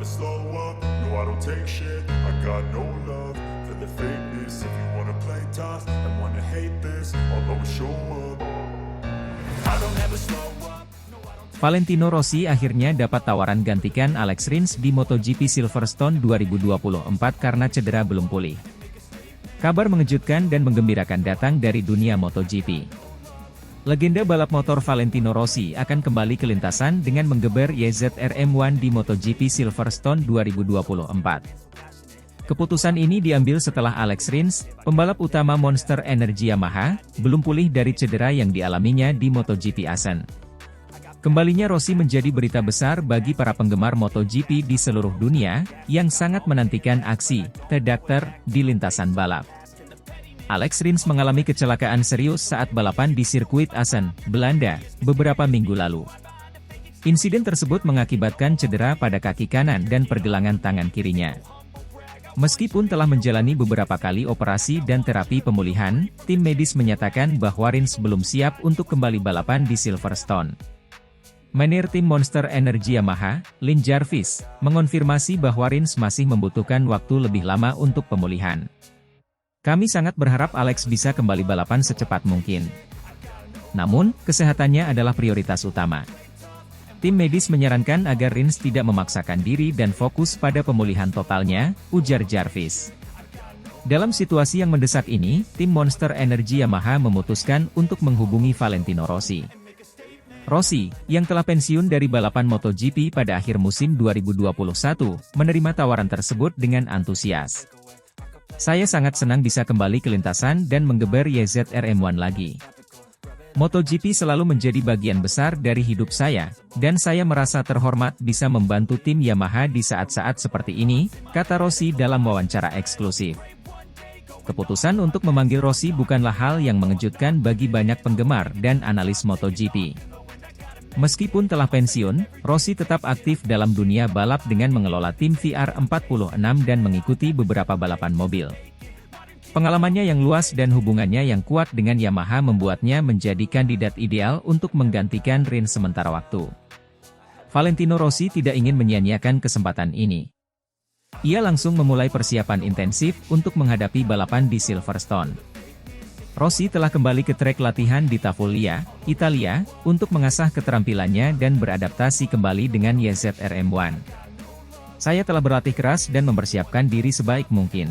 slow up, no I don't take shit. I got no love for the fakeness. If you wanna play tough and wanna hate this, I'll always show up. I don't ever slow up. Valentino Rossi akhirnya dapat tawaran gantikan Alex Rins di MotoGP Silverstone 2024 karena cedera belum pulih. Kabar mengejutkan dan menggembirakan datang dari dunia MotoGP. Legenda balap motor Valentino Rossi akan kembali ke lintasan dengan menggeber YZR-M1 di MotoGP Silverstone 2024. Keputusan ini diambil setelah Alex Rins, pembalap utama Monster Energy Yamaha, belum pulih dari cedera yang dialaminya di MotoGP Assen. Kembalinya Rossi menjadi berita besar bagi para penggemar MotoGP di seluruh dunia, yang sangat menantikan aksi The Doctor di lintasan balap. Alex Rins mengalami kecelakaan serius saat balapan di sirkuit Assen, Belanda, beberapa minggu lalu. Insiden tersebut mengakibatkan cedera pada kaki kanan dan pergelangan tangan kirinya. Meskipun telah menjalani beberapa kali operasi dan terapi pemulihan, tim medis menyatakan bahwa Rins belum siap untuk kembali balapan di Silverstone. Manajer tim Monster Energy Yamaha, Lin Jarvis, mengonfirmasi bahwa Rins masih membutuhkan waktu lebih lama untuk pemulihan. Kami sangat berharap Alex bisa kembali balapan secepat mungkin. Namun, kesehatannya adalah prioritas utama. Tim medis menyarankan agar Rins tidak memaksakan diri dan fokus pada pemulihan totalnya, ujar Jarvis. Dalam situasi yang mendesak ini, tim Monster Energy Yamaha memutuskan untuk menghubungi Valentino Rossi. Rossi, yang telah pensiun dari balapan MotoGP pada akhir musim 2021, menerima tawaran tersebut dengan antusias. Saya sangat senang bisa kembali ke lintasan dan menggeber YZR-M1 lagi. MotoGP selalu menjadi bagian besar dari hidup saya, dan saya merasa terhormat bisa membantu tim Yamaha di saat-saat seperti ini, kata Rossi dalam wawancara eksklusif. Keputusan untuk memanggil Rossi bukanlah hal yang mengejutkan bagi banyak penggemar dan analis MotoGP. Meskipun telah pensiun, Rossi tetap aktif dalam dunia balap dengan mengelola tim VR46 dan mengikuti beberapa balapan mobil. Pengalamannya yang luas dan hubungannya yang kuat dengan Yamaha membuatnya menjadi kandidat ideal untuk menggantikan Rins sementara waktu. Valentino Rossi tidak ingin menyia-nyiakan kesempatan ini. Ia langsung memulai persiapan intensif untuk menghadapi balapan di Silverstone. Rossi telah kembali ke trek latihan di Tavullia, Italia, untuk mengasah keterampilannya dan beradaptasi kembali dengan YZR-M1. Saya telah berlatih keras dan mempersiapkan diri sebaik mungkin.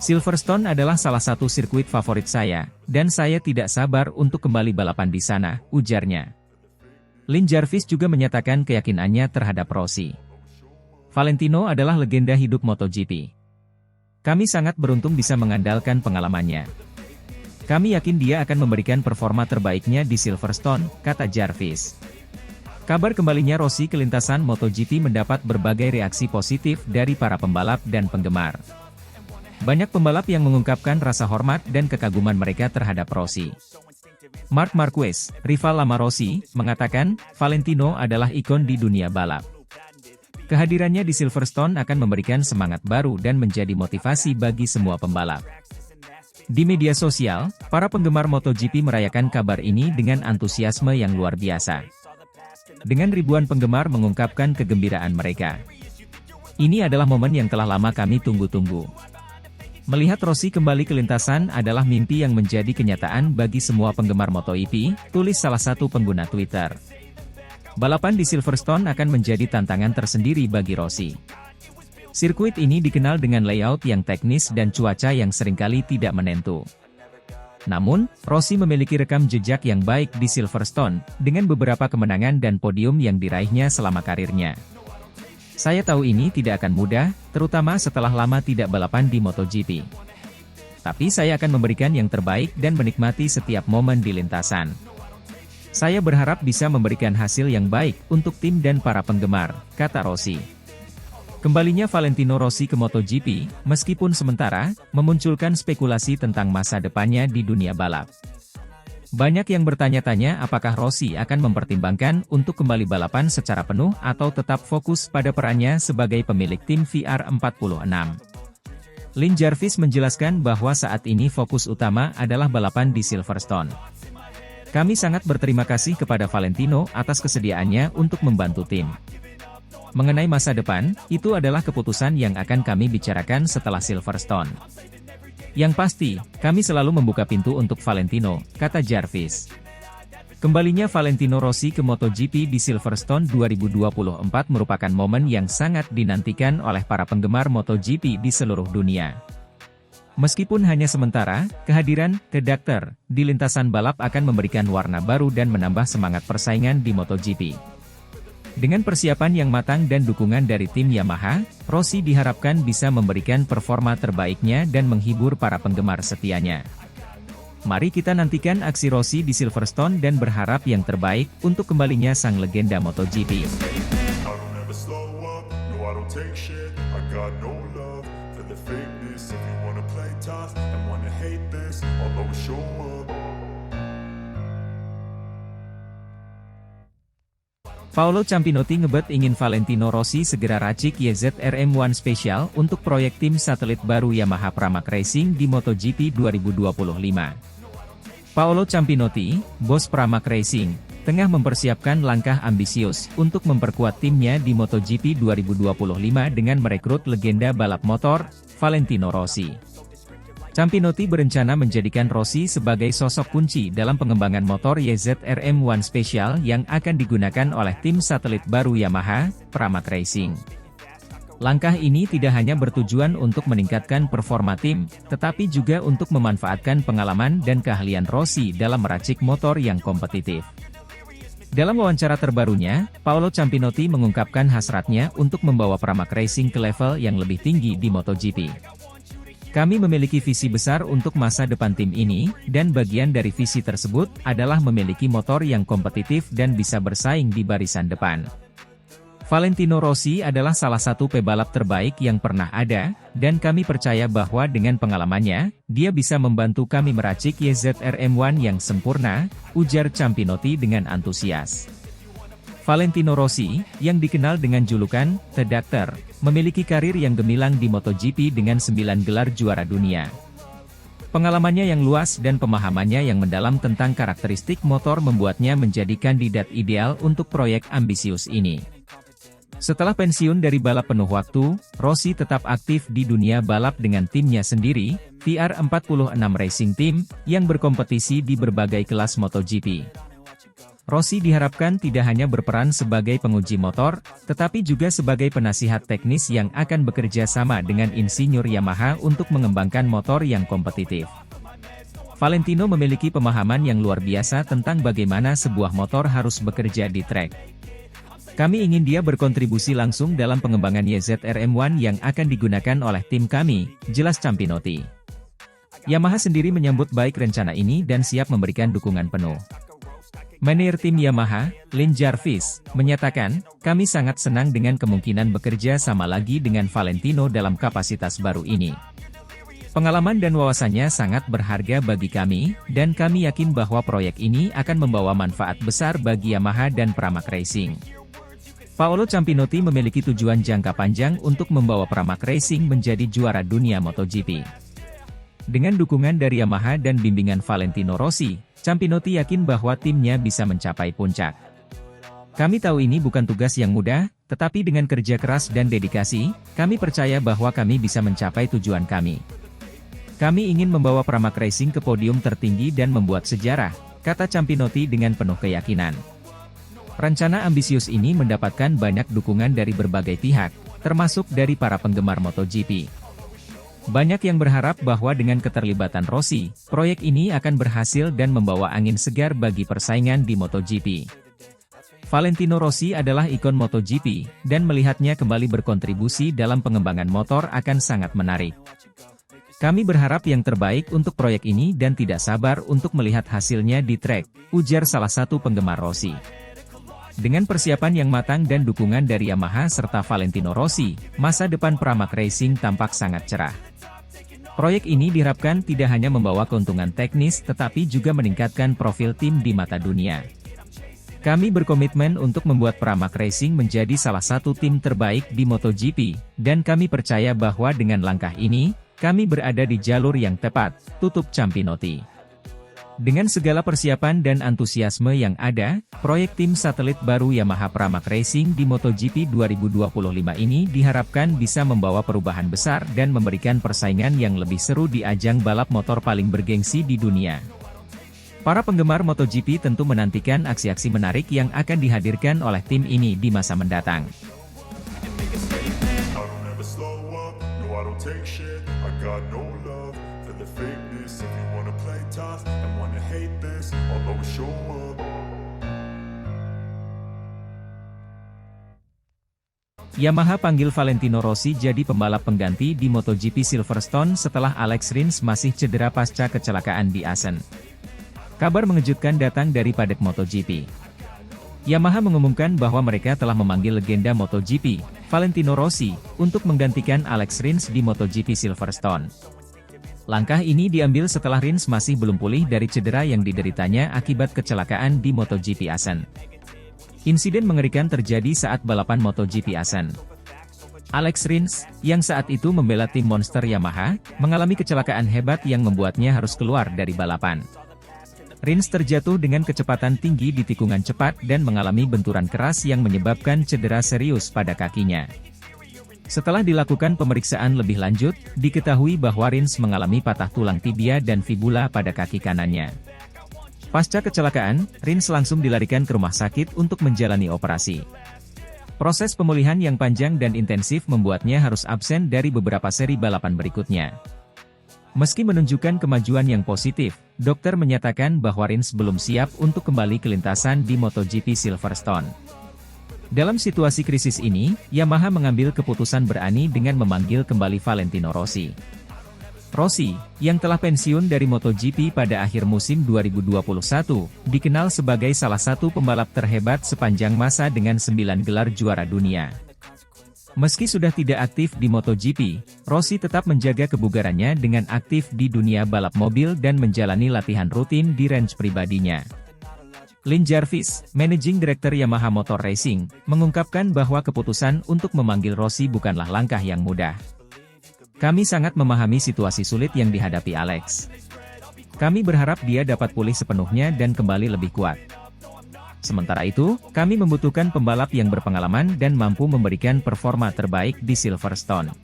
Silverstone adalah salah satu sirkuit favorit saya, dan saya tidak sabar untuk kembali balapan di sana, ujarnya. Lin Jarvis juga menyatakan keyakinannya terhadap Rossi. Valentino adalah legenda hidup MotoGP. Kami sangat beruntung bisa mengandalkan pengalamannya. Kami yakin dia akan memberikan performa terbaiknya di Silverstone, kata Jarvis. Kabar kembalinya Rossi ke lintasan MotoGP mendapat berbagai reaksi positif dari para pembalap dan penggemar. Banyak pembalap yang mengungkapkan rasa hormat dan kekaguman mereka terhadap Rossi. Marc Marquez, rival lama Rossi, mengatakan, Valentino adalah ikon di dunia balap. Kehadirannya di Silverstone akan memberikan semangat baru dan menjadi motivasi bagi semua pembalap. Di media sosial, para penggemar MotoGP merayakan kabar ini dengan antusiasme yang luar biasa. Dengan ribuan penggemar mengungkapkan kegembiraan mereka. Ini adalah momen yang telah lama kami tunggu-tunggu. Melihat Rossi kembali ke lintasan adalah mimpi yang menjadi kenyataan bagi semua penggemar MotoGP, tulis salah satu pengguna Twitter. Balapan di Silverstone akan menjadi tantangan tersendiri bagi Rossi. Sirkuit ini dikenal dengan layout yang teknis dan cuaca yang seringkali tidak menentu. Namun, Rossi memiliki rekam jejak yang baik di Silverstone, dengan beberapa kemenangan dan podium yang diraihnya selama karirnya. Saya tahu ini tidak akan mudah, terutama setelah lama tidak balapan di MotoGP. Tapi saya akan memberikan yang terbaik dan menikmati setiap momen di lintasan. Saya berharap bisa memberikan hasil yang baik untuk tim dan para penggemar, kata Rossi. Kembalinya Valentino Rossi ke MotoGP, meskipun sementara, memunculkan spekulasi tentang masa depannya di dunia balap. Banyak yang bertanya-tanya apakah Rossi akan mempertimbangkan untuk kembali balapan secara penuh atau tetap fokus pada perannya sebagai pemilik tim VR46. Lin Jarvis menjelaskan bahwa saat ini fokus utama adalah balapan di Silverstone. Kami sangat berterima kasih kepada Valentino atas kesediaannya untuk membantu tim. Mengenai masa depan, itu adalah keputusan yang akan kami bicarakan setelah Silverstone. Yang pasti, kami selalu membuka pintu untuk Valentino, kata Jarvis. Kembalinya Valentino Rossi ke MotoGP di Silverstone 2024 merupakan momen yang sangat dinantikan oleh para penggemar MotoGP di seluruh dunia. Meskipun hanya sementara, kehadiran The Doctor di lintasan balap akan memberikan warna baru dan menambah semangat persaingan di MotoGP. Dengan persiapan yang matang dan dukungan dari tim Yamaha, Rossi diharapkan bisa memberikan performa terbaiknya dan menghibur para penggemar setianya. Mari kita nantikan aksi Rossi di Silverstone dan berharap yang terbaik untuk kembalinya sang legenda MotoGP. I don't ever slow up, no I don't take shit. I got no love for the fakeness. If you wanna play tough and wanna hate this, I'll always show up. Paolo Campinotti ngebet ingin Valentino Rossi segera racik YZR-M1 Special untuk proyek tim satelit baru Yamaha Pramac Racing di MotoGP 2025. Paolo Campinotti, bos Pramac Racing, tengah mempersiapkan langkah ambisius untuk memperkuat timnya di MotoGP 2025 dengan merekrut legenda balap motor, Valentino Rossi. Campinotti berencana menjadikan Rossi sebagai sosok kunci dalam pengembangan motor YZR-M1 Special yang akan digunakan oleh tim satelit baru Yamaha, Pramac Racing. Langkah ini tidak hanya bertujuan untuk meningkatkan performa tim, tetapi juga untuk memanfaatkan pengalaman dan keahlian Rossi dalam meracik motor yang kompetitif. Dalam wawancara terbarunya, Paolo Campinotti mengungkapkan hasratnya untuk membawa Pramac Racing ke level yang lebih tinggi di MotoGP. Kami memiliki visi besar untuk masa depan tim ini, dan bagian dari visi tersebut adalah memiliki motor yang kompetitif dan bisa bersaing di barisan depan. Valentino Rossi adalah salah satu pebalap terbaik yang pernah ada, dan kami percaya bahwa dengan pengalamannya, dia bisa membantu kami meracik YZR-M1 yang sempurna, ujar Campinotti dengan antusias. Valentino Rossi, yang dikenal dengan julukan The Doctor, memiliki karir yang gemilang di MotoGP dengan 9 gelar juara dunia. Pengalamannya yang luas dan pemahamannya yang mendalam tentang karakteristik motor membuatnya menjadi kandidat ideal untuk proyek ambisius ini. Setelah pensiun dari balap penuh waktu, Rossi tetap aktif di dunia balap dengan timnya sendiri, VR46 Racing Team, yang berkompetisi di berbagai kelas MotoGP. Rossi diharapkan tidak hanya berperan sebagai penguji motor, tetapi juga sebagai penasihat teknis yang akan bekerja sama dengan insinyur Yamaha untuk mengembangkan motor yang kompetitif. Valentino memiliki pemahaman yang luar biasa tentang bagaimana sebuah motor harus bekerja di trek. Kami ingin dia berkontribusi langsung dalam pengembangan YZR-M1 yang akan digunakan oleh tim kami, jelas Campinotti. Yamaha sendiri menyambut baik rencana ini dan siap memberikan dukungan penuh. Manajer tim Yamaha, Lin Jarvis, menyatakan, kami sangat senang dengan kemungkinan bekerja sama lagi dengan Valentino dalam kapasitas baru ini. Pengalaman dan wawasannya sangat berharga bagi kami, dan kami yakin bahwa proyek ini akan membawa manfaat besar bagi Yamaha dan Pramac Racing. Paolo Campinotti memiliki tujuan jangka panjang untuk membawa Pramac Racing menjadi juara dunia MotoGP. Dengan dukungan dari Yamaha dan bimbingan Valentino Rossi, Campinotti yakin bahwa timnya bisa mencapai puncak. Kami tahu ini bukan tugas yang mudah, tetapi dengan kerja keras dan dedikasi, kami percaya bahwa kami bisa mencapai tujuan kami. Kami ingin membawa Pramac Racing ke podium tertinggi dan membuat sejarah, kata Campinotti dengan penuh keyakinan. Rencana ambisius ini mendapatkan banyak dukungan dari berbagai pihak, termasuk dari para penggemar MotoGP. Banyak yang berharap bahwa dengan keterlibatan Rossi, proyek ini akan berhasil dan membawa angin segar bagi persaingan di MotoGP. Valentino Rossi adalah ikon MotoGP, dan melihatnya kembali berkontribusi dalam pengembangan motor akan sangat menarik. Kami berharap yang terbaik untuk proyek ini dan tidak sabar untuk melihat hasilnya di trek, ujar salah satu penggemar Rossi. Dengan persiapan yang matang dan dukungan dari Yamaha serta Valentino Rossi, masa depan Pramac Racing tampak sangat cerah. Proyek ini diharapkan tidak hanya membawa keuntungan teknis tetapi juga meningkatkan profil tim di mata dunia. Kami berkomitmen untuk membuat Pramac Racing menjadi salah satu tim terbaik di MotoGP, dan kami percaya bahwa dengan langkah ini, kami berada di jalur yang tepat, tutup Campinotti. Dengan segala persiapan dan antusiasme yang ada, proyek tim satelit baru Yamaha Pramac Racing di MotoGP 2025 ini diharapkan bisa membawa perubahan besar dan memberikan persaingan yang lebih seru di ajang balap motor paling bergengsi di dunia. Para penggemar MotoGP tentu menantikan aksi-aksi menarik yang akan dihadirkan oleh tim ini di masa mendatang. I don't ever slow up, no I don't take shit. I got no love for the fakeness. If you wanna play tough and wanna hate this, I'll always show up. Yamaha panggil Valentino Rossi jadi pembalap pengganti di MotoGP Silverstone setelah Alex Rins masih cedera pasca kecelakaan di Assen. Kabar mengejutkan datang dari padek MotoGP. Yamaha mengumumkan bahwa mereka telah memanggil legenda MotoGP, Valentino Rossi, untuk menggantikan Alex Rins di MotoGP Silverstone. Langkah ini diambil setelah Rins masih belum pulih dari cedera yang dideritanya akibat kecelakaan di MotoGP Assen. Insiden mengerikan terjadi saat balapan MotoGP Assen. Alex Rins, yang saat itu membela tim monster Yamaha, mengalami kecelakaan hebat yang membuatnya harus keluar dari balapan. Rins terjatuh dengan kecepatan tinggi di tikungan cepat dan mengalami benturan keras yang menyebabkan cedera serius pada kakinya. Setelah dilakukan pemeriksaan lebih lanjut, diketahui bahwa Rins mengalami patah tulang tibia dan fibula pada kaki kanannya. Pasca kecelakaan, Rins langsung dilarikan ke rumah sakit untuk menjalani operasi. Proses pemulihan yang panjang dan intensif membuatnya harus absen dari beberapa seri balapan berikutnya. Meski menunjukkan kemajuan yang positif, dokter menyatakan bahwa Rins belum siap untuk kembali ke lintasan di MotoGP Silverstone. Dalam situasi krisis ini, Yamaha mengambil keputusan berani dengan memanggil kembali Valentino Rossi. Rossi, yang telah pensiun dari MotoGP pada akhir musim 2021, dikenal sebagai salah satu pembalap terhebat sepanjang masa dengan 9 gelar juara dunia. Meski sudah tidak aktif di MotoGP, Rossi tetap menjaga kebugarannya dengan aktif di dunia balap mobil dan menjalani latihan rutin di range pribadinya. Lin Jarvis, Managing Director Yamaha Motor Racing, mengungkapkan bahwa keputusan untuk memanggil Rossi bukanlah langkah yang mudah. Kami sangat memahami situasi sulit yang dihadapi Alex. Kami berharap dia dapat pulih sepenuhnya dan kembali lebih kuat. Sementara itu, kami membutuhkan pembalap yang berpengalaman dan mampu memberikan performa terbaik di Silverstone.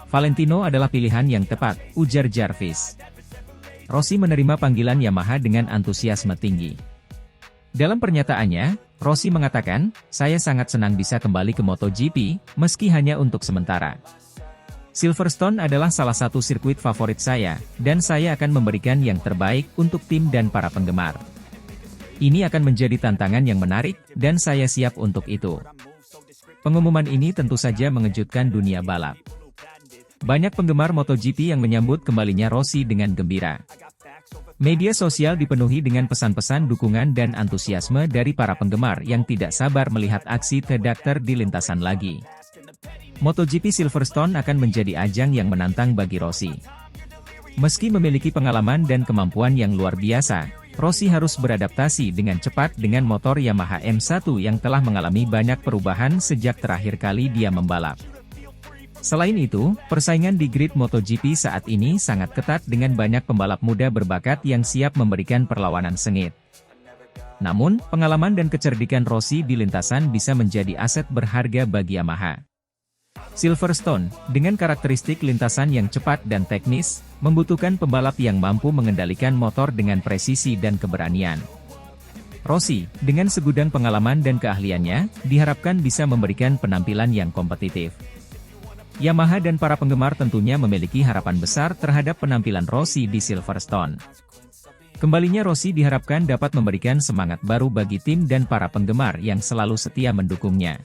Valentino adalah pilihan yang tepat, ujar Jarvis. Rossi menerima panggilan Yamaha dengan antusiasme tinggi. Dalam pernyataannya, Rossi mengatakan, "Saya sangat senang bisa kembali ke MotoGP, meski hanya untuk sementara. Silverstone adalah salah satu sirkuit favorit saya, dan saya akan memberikan yang terbaik untuk tim dan para penggemar. Ini akan menjadi tantangan yang menarik, dan saya siap untuk itu." Pengumuman ini tentu saja mengejutkan dunia balap. Banyak penggemar MotoGP yang menyambut kembalinya Rossi dengan gembira. Media sosial dipenuhi dengan pesan-pesan dukungan dan antusiasme dari para penggemar yang tidak sabar melihat aksi The Doctor di lintasan lagi. MotoGP Silverstone akan menjadi ajang yang menantang bagi Rossi. Meski memiliki pengalaman dan kemampuan yang luar biasa, Rossi harus beradaptasi dengan cepat dengan motor Yamaha M1 yang telah mengalami banyak perubahan sejak terakhir kali dia membalap. Selain itu, persaingan di grid MotoGP saat ini sangat ketat dengan banyak pembalap muda berbakat yang siap memberikan perlawanan sengit. Namun, pengalaman dan kecerdikan Rossi di lintasan bisa menjadi aset berharga bagi Yamaha. Silverstone, dengan karakteristik lintasan yang cepat dan teknis, membutuhkan pembalap yang mampu mengendalikan motor dengan presisi dan keberanian. Rossi, dengan segudang pengalaman dan keahliannya, diharapkan bisa memberikan penampilan yang kompetitif. Yamaha dan para penggemar tentunya memiliki harapan besar terhadap penampilan Rossi di Silverstone. Kembalinya Rossi diharapkan dapat memberikan semangat baru bagi tim dan para penggemar yang selalu setia mendukungnya.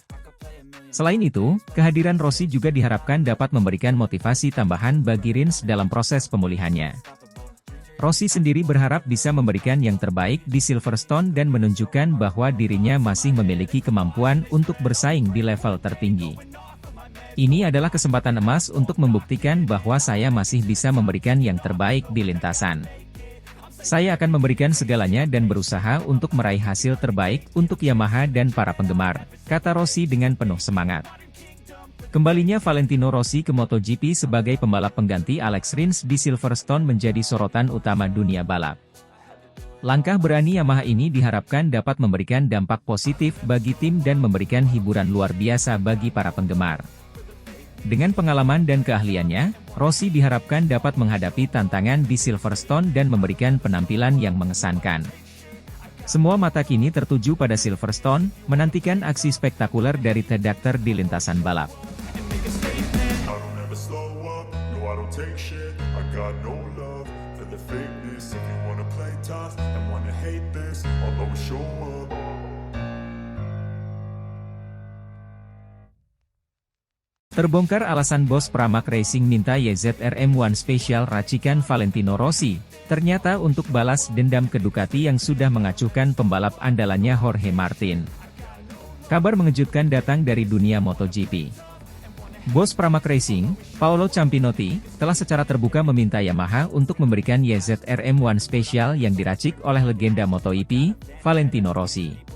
Selain itu, kehadiran Rossi juga diharapkan dapat memberikan motivasi tambahan bagi Rins dalam proses pemulihannya. Rossi sendiri berharap bisa memberikan yang terbaik di Silverstone dan menunjukkan bahwa dirinya masih memiliki kemampuan untuk bersaing di level tertinggi. Ini adalah kesempatan emas untuk membuktikan bahwa saya masih bisa memberikan yang terbaik di lintasan. Saya akan memberikan segalanya dan berusaha untuk meraih hasil terbaik untuk Yamaha dan para penggemar, kata Rossi dengan penuh semangat. Kembalinya Valentino Rossi ke MotoGP sebagai pembalap pengganti Alex Rins di Silverstone menjadi sorotan utama dunia balap. Langkah berani Yamaha ini diharapkan dapat memberikan dampak positif bagi tim dan memberikan hiburan luar biasa bagi para penggemar. Dengan pengalaman dan keahliannya, Rossi diharapkan dapat menghadapi tantangan di Silverstone dan memberikan penampilan yang mengesankan. Semua mata kini tertuju pada Silverstone, menantikan aksi spektakuler dari Tedakter di lintasan balap. I don't ever slow up, no I don't take shit. I got no love for the fakeness. If you wanna play tough and wanna hate this, I'll always show up. Terbongkar alasan bos Pramac Racing minta YZR-M1 Special racikan Valentino Rossi, ternyata untuk balas dendam ke Ducati yang sudah mengacuhkan pembalap andalannya Jorge Martin. Kabar mengejutkan datang dari dunia MotoGP. Bos Pramac Racing, Paolo Campinotti, telah secara terbuka meminta Yamaha untuk memberikan YZR-M1 Special yang diracik oleh legenda MotoGP, Valentino Rossi.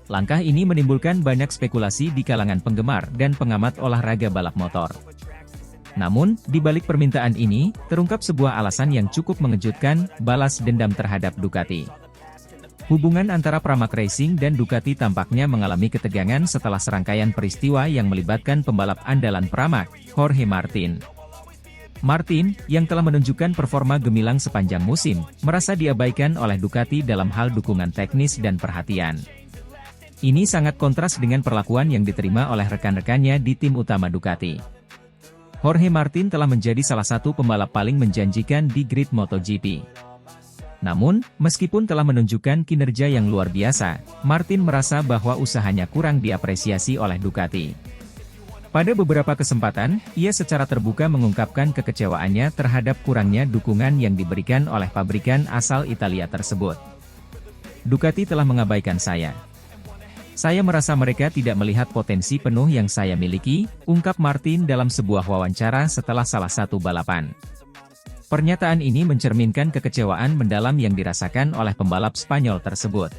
Langkah ini menimbulkan banyak spekulasi di kalangan penggemar dan pengamat olahraga balap motor. Namun, di balik permintaan ini, terungkap sebuah alasan yang cukup mengejutkan, balas dendam terhadap Ducati. Hubungan antara Pramac Racing dan Ducati tampaknya mengalami ketegangan setelah serangkaian peristiwa yang melibatkan pembalap andalan Pramac, Jorge Martin. Martin, yang telah menunjukkan performa gemilang sepanjang musim, merasa diabaikan oleh Ducati dalam hal dukungan teknis dan perhatian. Ini sangat kontras dengan perlakuan yang diterima oleh rekan-rekannya di tim utama Ducati. Jorge Martin telah menjadi salah satu pembalap paling menjanjikan di grid MotoGP. Namun, meskipun telah menunjukkan kinerja yang luar biasa, Martin merasa bahwa usahanya kurang diapresiasi oleh Ducati. Pada beberapa kesempatan, ia secara terbuka mengungkapkan kekecewaannya terhadap kurangnya dukungan yang diberikan oleh pabrikan asal Italia tersebut. Ducati telah mengabaikan saya. Saya merasa mereka tidak melihat potensi penuh yang saya miliki, ungkap Martin dalam sebuah wawancara setelah salah satu balapan. Pernyataan ini mencerminkan kekecewaan mendalam yang dirasakan oleh pembalap Spanyol tersebut.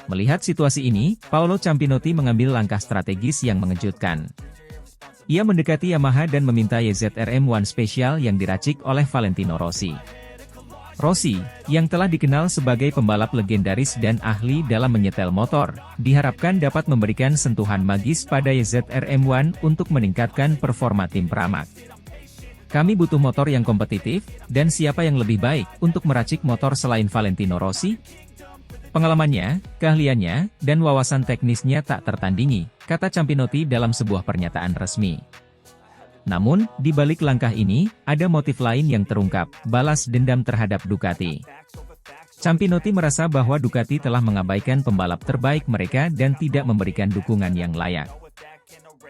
Melihat situasi ini, Paolo Campinotti mengambil langkah strategis yang mengejutkan. Ia mendekati Yamaha dan meminta YZR-M1 Special yang diracik oleh Valentino Rossi. Rossi, yang telah dikenal sebagai pembalap legendaris dan ahli dalam menyetel motor, diharapkan dapat memberikan sentuhan magis pada YZR-M1 untuk meningkatkan performa tim Pramac. Kami butuh motor yang kompetitif, dan siapa yang lebih baik untuk meracik motor selain Valentino Rossi? Pengalamannya, keahliannya, dan wawasan teknisnya tak tertandingi, kata Campinotti dalam sebuah pernyataan resmi. Namun, di balik langkah ini, ada motif lain yang terungkap, balas dendam terhadap Ducati. Campinotti merasa bahwa Ducati telah mengabaikan pembalap terbaik mereka dan tidak memberikan dukungan yang layak.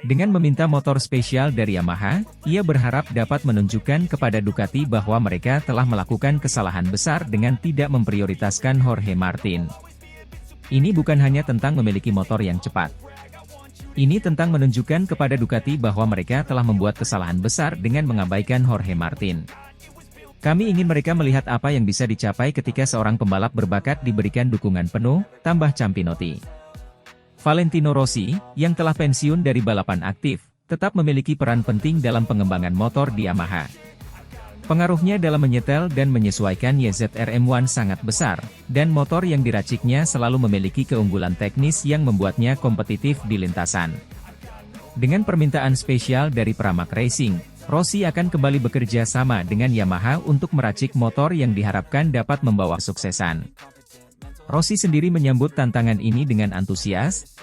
Dengan meminta motor spesial dari Yamaha, ia berharap dapat menunjukkan kepada Ducati bahwa mereka telah melakukan kesalahan besar dengan tidak memprioritaskan Jorge Martin. Ini bukan hanya tentang memiliki motor yang cepat. Ini tentang menunjukkan kepada Ducati bahwa mereka telah membuat kesalahan besar dengan mengabaikan Jorge Martin. Kami ingin mereka melihat apa yang bisa dicapai ketika seorang pembalap berbakat diberikan dukungan penuh, tambah Campinotti. Valentino Rossi, yang telah pensiun dari balapan aktif, tetap memiliki peran penting dalam pengembangan motor di Yamaha. Pengaruhnya dalam menyetel dan menyesuaikan YZR-M1 sangat besar, dan motor yang diraciknya selalu memiliki keunggulan teknis yang membuatnya kompetitif di lintasan. Dengan permintaan spesial dari Pramac Racing, Rossi akan kembali bekerja sama dengan Yamaha untuk meracik motor yang diharapkan dapat membawa suksesan. Rossi sendiri menyambut tantangan ini dengan antusias.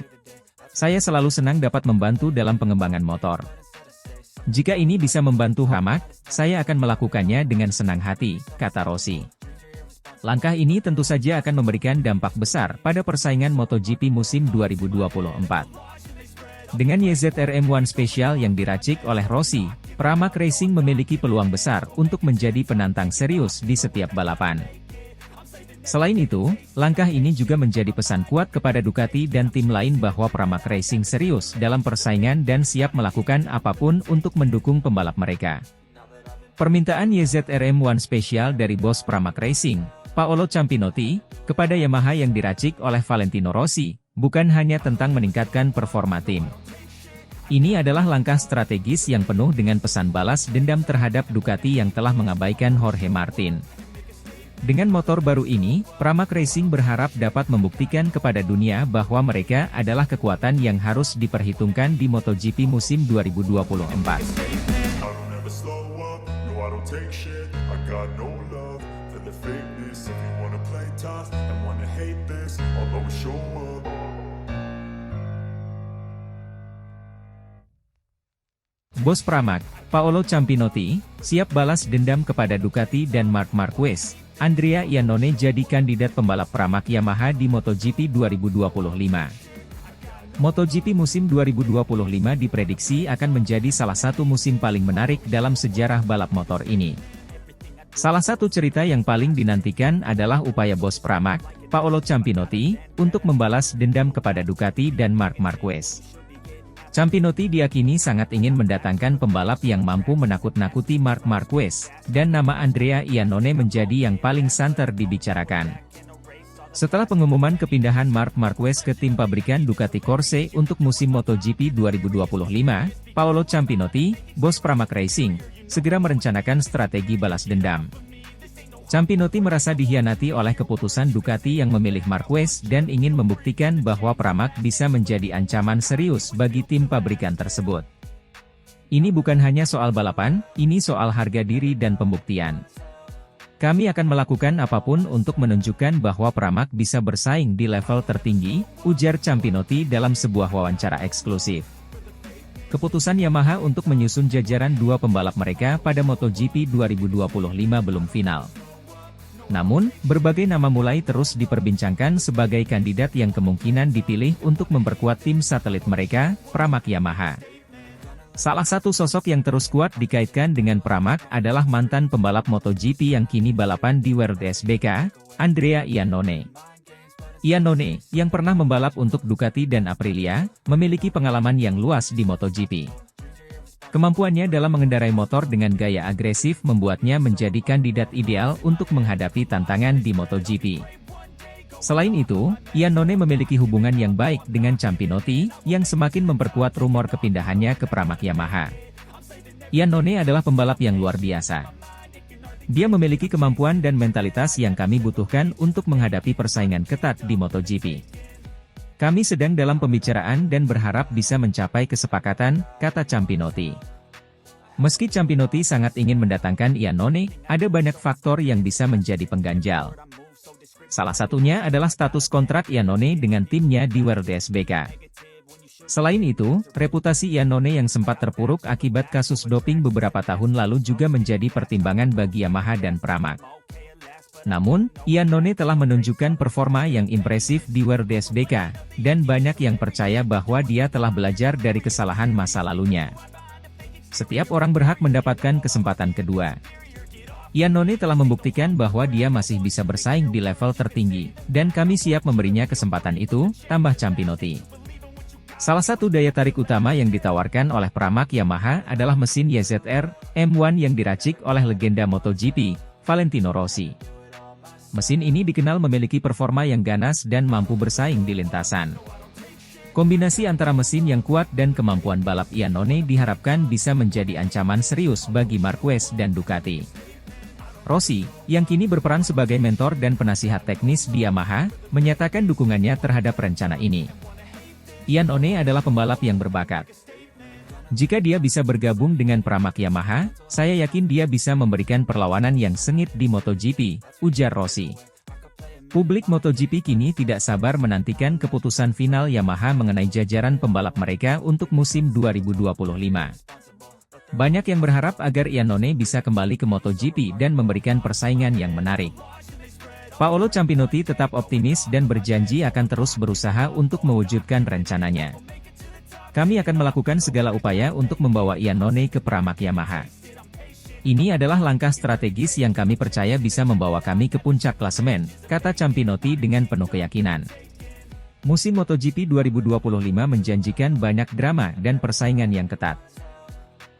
Saya selalu senang dapat membantu dalam pengembangan motor. Jika ini bisa membantu Pramac, saya akan melakukannya dengan senang hati, kata Rossi. Langkah ini tentu saja akan memberikan dampak besar pada persaingan MotoGP musim 2024. Dengan YZR-M1 Special yang diracik oleh Rossi, Pramac Racing memiliki peluang besar untuk menjadi penantang serius di setiap balapan. Selain itu, langkah ini juga menjadi pesan kuat kepada Ducati dan tim lain bahwa Pramac Racing serius dalam persaingan dan siap melakukan apapun untuk mendukung pembalap mereka. Permintaan YZR-M1 Special dari bos Pramac Racing, Paolo Campinotti, kepada Yamaha yang diracik oleh Valentino Rossi, bukan hanya tentang meningkatkan performa tim. Ini adalah langkah strategis yang penuh dengan pesan balas dendam terhadap Ducati yang telah mengabaikan Jorge Martin. Dengan motor baru ini, Pramac Racing berharap dapat membuktikan kepada dunia bahwa mereka adalah kekuatan yang harus diperhitungkan di MotoGP musim 2024. I don't ever slow up, no I don't take shit. I got no love for the fakeness. If you wanna play tough and wanna hate this, I'll always show up. Bos Pramac, Paolo Ciampinotti, siap balas dendam kepada Ducati dan Marc Marquez. Andrea Iannone jadi kandidat pembalap Pramac Yamaha di MotoGP 2025. MotoGP musim 2025 diprediksi akan menjadi salah satu musim paling menarik dalam sejarah balap motor ini. Salah satu cerita yang paling dinantikan adalah upaya bos Pramac, Paolo Ciampinotti, untuk membalas dendam kepada Ducati dan Marc Marquez. Ciampinotti diyakini sangat ingin mendatangkan pembalap yang mampu menakut-nakuti Marc Marquez, dan nama Andrea Iannone menjadi yang paling santer dibicarakan. Setelah pengumuman kepindahan Marc Marquez ke tim pabrikan Ducati Corse untuk musim MotoGP 2025, Paolo Ciampinotti, bos Pramac Racing, segera merencanakan strategi balas dendam. Ciampinotti merasa dikhianati oleh keputusan Ducati yang memilih Marquez dan ingin membuktikan bahwa Pramac bisa menjadi ancaman serius bagi tim pabrikan tersebut. Ini bukan hanya soal balapan, ini soal harga diri dan pembuktian. Kami akan melakukan apapun untuk menunjukkan bahwa Pramac bisa bersaing di level tertinggi, ujar Ciampinotti dalam sebuah wawancara eksklusif. Keputusan Yamaha untuk menyusun jajaran dua pembalap mereka pada MotoGP 2025 belum final. Namun, berbagai nama mulai terus diperbincangkan sebagai kandidat yang kemungkinan dipilih untuk memperkuat tim satelit mereka, Pramac Yamaha. Salah satu sosok yang terus kuat dikaitkan dengan Pramac adalah mantan pembalap MotoGP yang kini balapan di World SBK, Andrea Iannone. Iannone, yang pernah membalap untuk Ducati dan Aprilia, memiliki pengalaman yang luas di MotoGP. Kemampuannya dalam mengendarai motor dengan gaya agresif membuatnya menjadi kandidat ideal untuk menghadapi tantangan di MotoGP. Selain itu, Iannone memiliki hubungan yang baik dengan Ciampinotti, yang semakin memperkuat rumor kepindahannya ke Pramac Yamaha. Iannone adalah pembalap yang luar biasa. Dia memiliki kemampuan dan mentalitas yang kami butuhkan untuk menghadapi persaingan ketat di MotoGP. Kami sedang dalam pembicaraan dan berharap bisa mencapai kesepakatan, kata Ciampinotti. Meski Ciampinotti sangat ingin mendatangkan Iannone, ada banyak faktor yang bisa menjadi pengganjal. Salah satunya adalah status kontrak Iannone dengan timnya di World SBK. Selain itu, reputasi Iannone yang sempat terpuruk akibat kasus doping beberapa tahun lalu juga menjadi pertimbangan bagi Yamaha dan Pramac. Namun, Iannone telah menunjukkan performa yang impresif di World SBK, dan banyak yang percaya bahwa dia telah belajar dari kesalahan masa lalunya. Setiap orang berhak mendapatkan kesempatan kedua. Iannone telah membuktikan bahwa dia masih bisa bersaing di level tertinggi, dan kami siap memberinya kesempatan itu, tambah Ciampinotti. Salah satu daya tarik utama yang ditawarkan oleh Pramac Yamaha adalah mesin YZR M1 yang diracik oleh legenda MotoGP, Valentino Rossi. Mesin ini dikenal memiliki performa yang ganas dan mampu bersaing di lintasan. Kombinasi antara mesin yang kuat dan kemampuan balap Iannone diharapkan bisa menjadi ancaman serius bagi Marquez dan Ducati. Rossi, yang kini berperan sebagai mentor dan penasihat teknis di Yamaha, menyatakan dukungannya terhadap rencana ini. Iannone adalah pembalap yang berbakat. Jika dia bisa bergabung dengan Pramac Yamaha, saya yakin dia bisa memberikan perlawanan yang sengit di MotoGP, ujar Rossi. Publik MotoGP kini tidak sabar menantikan keputusan final Yamaha mengenai jajaran pembalap mereka untuk musim 2025. Banyak yang berharap agar Iannone bisa kembali ke MotoGP dan memberikan persaingan yang menarik. Paolo Ciampinotti tetap optimis dan berjanji akan terus berusaha untuk mewujudkan rencananya. Kami akan melakukan segala upaya untuk membawa Iannone ke Pramac Yamaha. Ini adalah langkah strategis yang kami percaya bisa membawa kami ke puncak klasemen, kata Ciampinotti dengan penuh keyakinan. Musim MotoGP 2025 menjanjikan banyak drama dan persaingan yang ketat.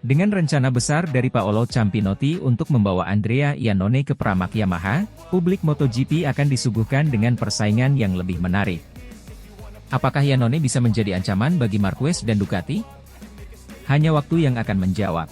Dengan rencana besar dari Paolo Ciampinotti untuk membawa Andrea Iannone ke Pramac Yamaha, publik MotoGP akan disuguhkan dengan persaingan yang lebih menarik. Apakah Iannone bisa menjadi ancaman bagi Marquez dan Ducati? Hanya waktu yang akan menjawab.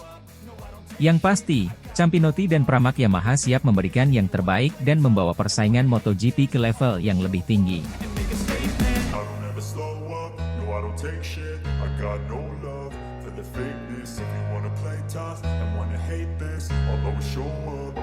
Yang pasti, Campinotti dan Pramac Yamaha siap memberikan yang terbaik dan membawa persaingan MotoGP ke level yang lebih tinggi. I don't ever slow up, no I don't take shit. I got no love for the fakeness. If you wanna play tough and wanna hate this, I'll always show up.